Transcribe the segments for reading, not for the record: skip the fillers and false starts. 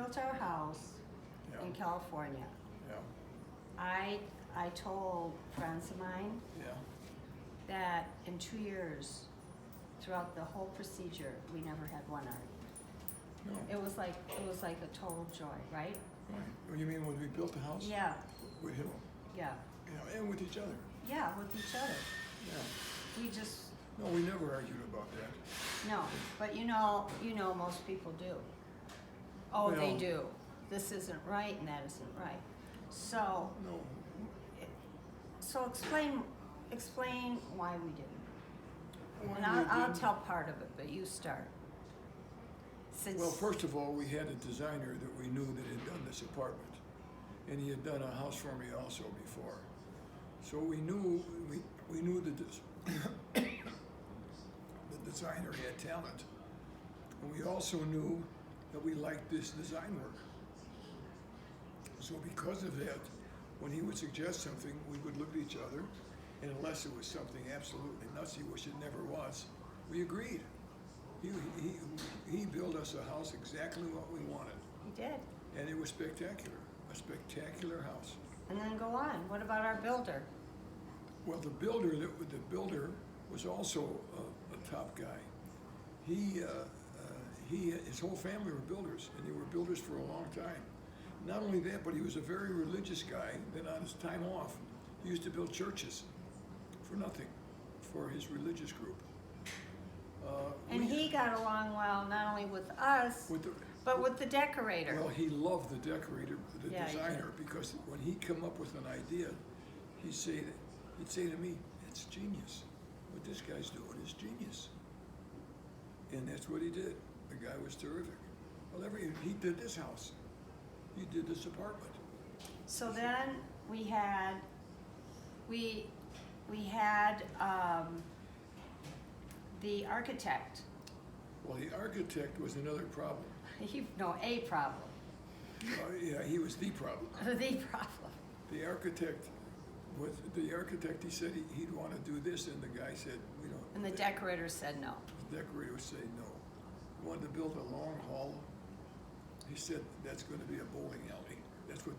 built our house Yeah. in California, Yeah. I told friends of mine Yeah. that in 2 years, throughout the whole procedure, we never had one argument. No. It was like a total joy, right? Right. Oh, you mean when we built the house? Yeah, With him. yeah, Yeah, and with each other. yeah, with each other. Yeah. We just, No, we never argued about that. no, but you know most people do. Oh, they Well- do. This isn't right and that isn't right. So, No. so explain why we didn't. Why And we I'll didn't- tell part of it, but you start. Since, Well, first of all, we had a designer that we knew that had done this apartment, and he had done a house for me also before. So we knew that this the designer had talent, and we also knew that we liked this design work. So because of that, when he would suggest something, we would look at each other, and unless it was something absolutely nutsy, which it never was, we agreed. He built us a house exactly what we wanted, he did. and it was spectacular, a spectacular house. And then go on. What about our builder? Well, the builder was also a top guy. His whole family were builders, and they were builders for a long time. Not only that, but he was a very religious guy. Then on his time off, he used to build churches for nothing, for his religious group. And he got along well not only with us, with the, but with the decorator. well, he loved the decorator, the Yeah, he designer, because when he come up with an idea, he'd say to me, "It's genius. What this guy's doing is genius." And that's what he did. The guy was terrific. Well, he did this house. He did this apartment. So then we had the architect. Well, the architect was another problem. A problem. Yeah, he was the problem. The problem. The architect, he said he'd want to do this, and the guy said, "We don't." And the decorator said no. The decorator would say no. He wanted to build a long hall. He said that's going to be a bowling alley. That's what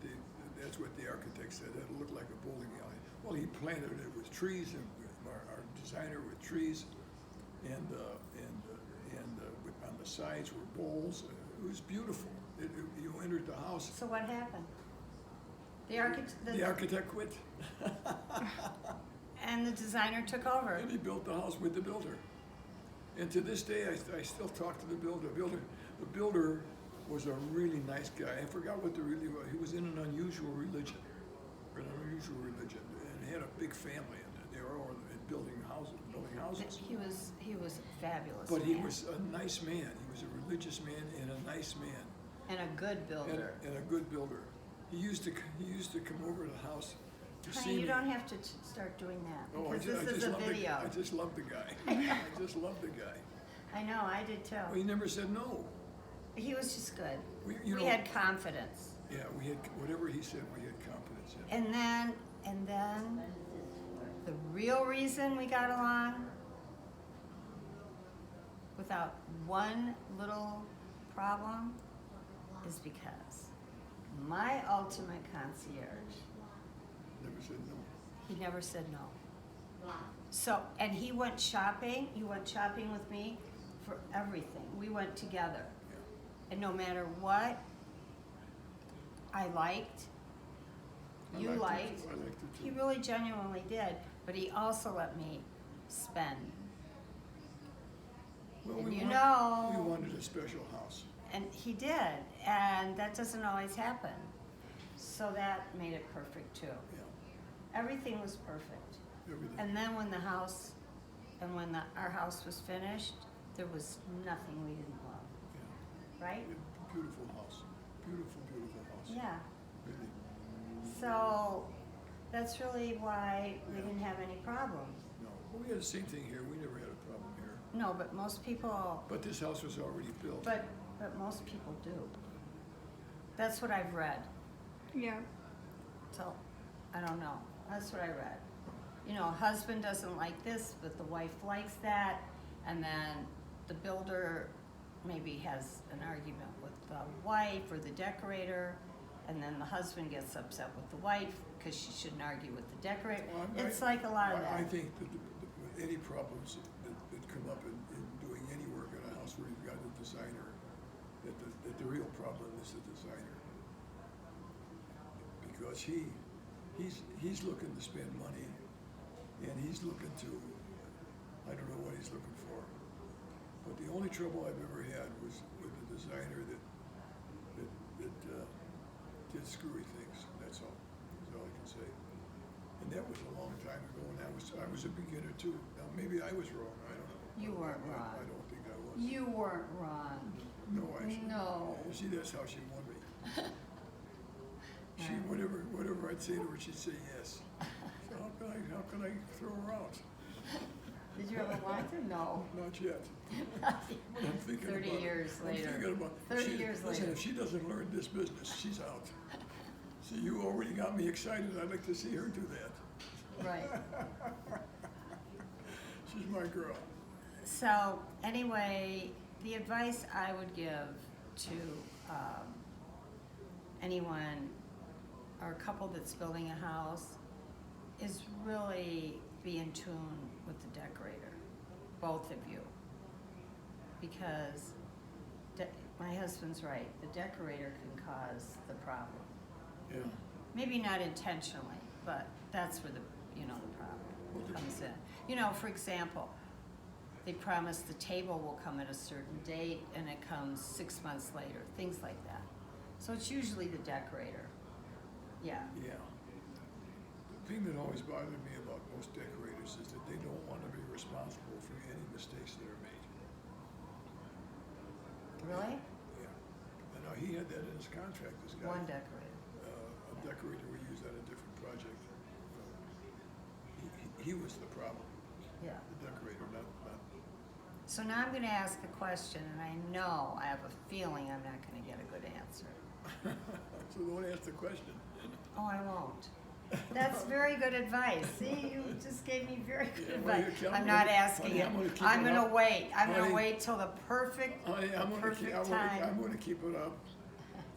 the architect said. That'll look like a bowling alley. Well, he planted it with trees, and our designer with trees, and on the sides were bowls. It was beautiful. You entered the house. So what happened? The architect quit. And the designer took over. And he built the house with the builder. And to this day, I still talk to the builder. The builder was a really nice guy. I forgot what he was in an unusual religion, and had a big family, and they were all building houses. He was a fabulous. But he man. was a nice man. He was a religious man and a nice man. And a good builder. And a good builder. He used to come over to the house to see Honey, me. you don't have to start doing that Oh, because this is a video. I just love the guy. I just love the guy. I know, I did too. Well, he never said no. He was just good. You We know- had confidence. Yeah, we had whatever he said. We had confidence in. And then the real reason we got along without one little problem is because my ultimate concierge, Never said no. he never said no. So, and he went shopping with me for everything. We went together. Yeah. And no matter what I liked, I you liked liked, it too. I liked it too. he really genuinely did, but he also let me spend. Well, and we you want- know- we wanted a special house. And he did, and that doesn't always happen. So that made it perfect too. Yeah, Everything was perfect. everything. And then when our house was finished, there was nothing we didn't love, Yeah. right? Beautiful house. Beautiful, beautiful house. Yeah. Really. So that's really why we didn't have any problems. No, well, we had the same thing here. We never had a problem here. No, but most people, But this house was already built. but most people do. That's what I've read. Yeah. So, I don't know. That's what I read. You know, husband doesn't like this, but the wife likes that, and then the builder maybe has an argument with the wife or the decorator, and then the husband gets upset with the wife because she shouldn't argue with the decorator. Well, It's like a lot of I that. think that any problems that come up in doing any work in a house where you've got a designer, that the real problem is the designer. Because he's looking to spend money, and he's looking to, I don't know what he's looking for. But the only trouble I've ever had was with the designer that did screwy things. That's all I can say. And that was a long time ago, and I was a beginner too. Now maybe I was wrong. I don't know. You weren't wrong. I don't think I was. You weren't wrong. No, No. See, that's how she won me. She whatever I'd say to her, she'd say yes. So how can I throw her out? Did you ever want to? No. Not yet. But I'm thinking 30 about it. years later. I'm thinking about 30 years listen, later. if she doesn't learn this business, she's out. See, you already got me excited. I'd like to see her do that. Right. She's my girl. So anyway, the advice I would give to anyone or a couple that's building a house is really be in tune with the decorator, both of you. Because my husband's right, the decorator can cause the problem. Yeah. Maybe not intentionally, but that's where the problem comes in. For example, they promise the table will come at a certain date and it comes 6 months later, things like that. So it's usually the decorator. Yeah. Yeah. The thing that always bothered me about most decorators is that they don't want to be responsible for any mistakes that are made. Really? Yeah. And now he had that in his contract, this guy. One decorator. A decorator we used on a different project. He was the problem, Yeah. the decorator, not. So now I'm going to ask a question, and I know, I have a feeling I'm not going to get a good answer. So don't ask the question. Oh, I won't. That's very good advice. See, you just gave me very good Yeah, advice. well, I'm not asking it. I'm going to wait. I'm going to wait till the perfect I'm time. going to keep it up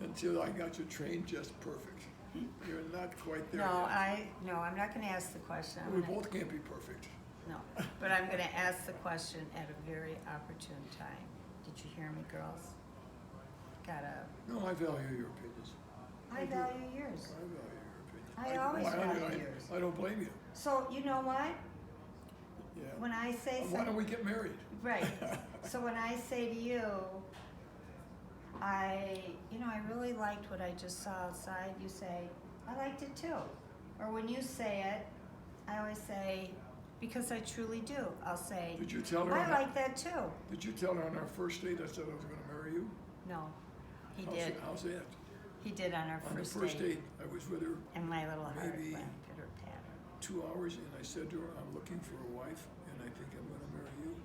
until I got you trained just perfect. You're not quite there yet. No, I'm not going to ask the question. We both can't be perfect. No, but I'm going to ask the question at a very opportune time. Did you hear me, girls? No, I value your opinions. I value yours. I value your opinions. I always value yours. I don't blame you. So, you know what? Yeah. When I say Why something, don't we get married? right. So when I say to you, I really liked what I just saw outside, you say, I liked it too. Or when you say it, I always say, because I truly do. I'll say, Did you tell her? I like that too. Did you tell her on our first date I said I was going to marry you? No, he did. How's that? He did on our On the first first date. date, I was with her And my little heart maybe went pitter patter. 2 hours, and I said to her, I'm looking for a wife, and I think I'm going to marry you.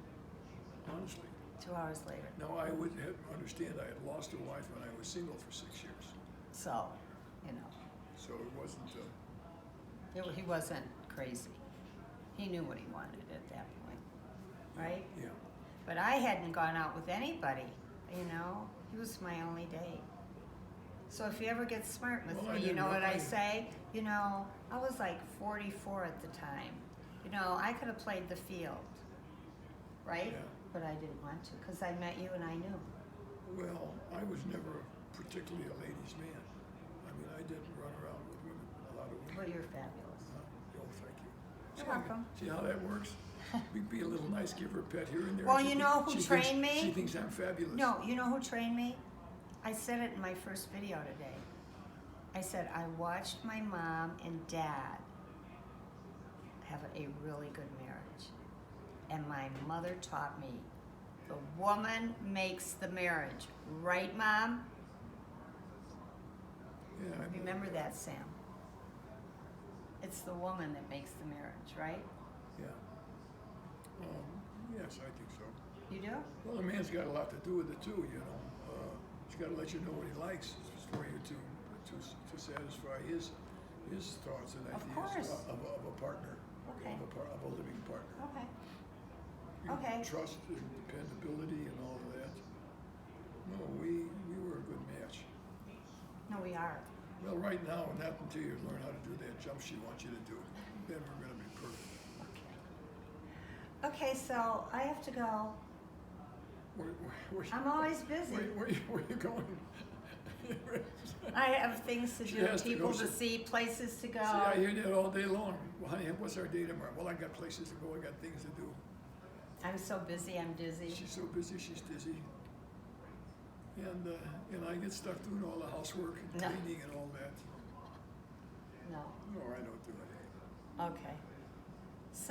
Honestly. 2 hours later. Now, I would understand I had lost a wife when I was single for 6 years. So, So it wasn't, he wasn't crazy. He knew what he wanted at that point, right? yeah. But I hadn't gone out with anybody, He was my only date. So if you ever get smart with Well, I me, you didn't know what I realize- say? I was like 44 at the time. I could have played the field, right? Yeah. But I didn't want to because I met you and I knew. Well, I was never particularly a ladies' man. I mean, I didn't run around with women, a lot of women. Well, you're fabulous. Oh, thank you. You're See how- welcome. See how that works? We be a little nice, give her a pet here and there. Well, She you think- know who she trained thinks- me? She thinks I'm fabulous. No, you know who trained me? I said it in my first video today. I said, I watched my mom and dad have a really good marriage. And my mother taught me, the woman makes the marriage. Right, Mom? Yeah, I believe Remember that, Sam. It's the woman that makes the marriage, right? Yeah. Yes, I think so. You do? Well, the man's got a lot to do with it too, He's got to let you know what he likes for you to satisfy his thoughts and Of ideas course. of a partner, Okay. of a living partner. Okay. You know, Okay. Trust and dependability and all of that. No, we were a good match. No, we are. Well, right now, not until you learn how to do that jump she wants you to do, then we're going to be perfect. Okay, so I have to go. Where, I'm always busy. where you going? I have things to She do, has to people go. to see, places to go. See, I hear that all day long. Well, honey, what's our day tomorrow? Well, I got places to go. I got things to do. I'm so busy, I'm dizzy. She's so busy, she's dizzy. And I get stuck doing all the housework and No. cleaning and all that. No. No, I don't do it. Okay.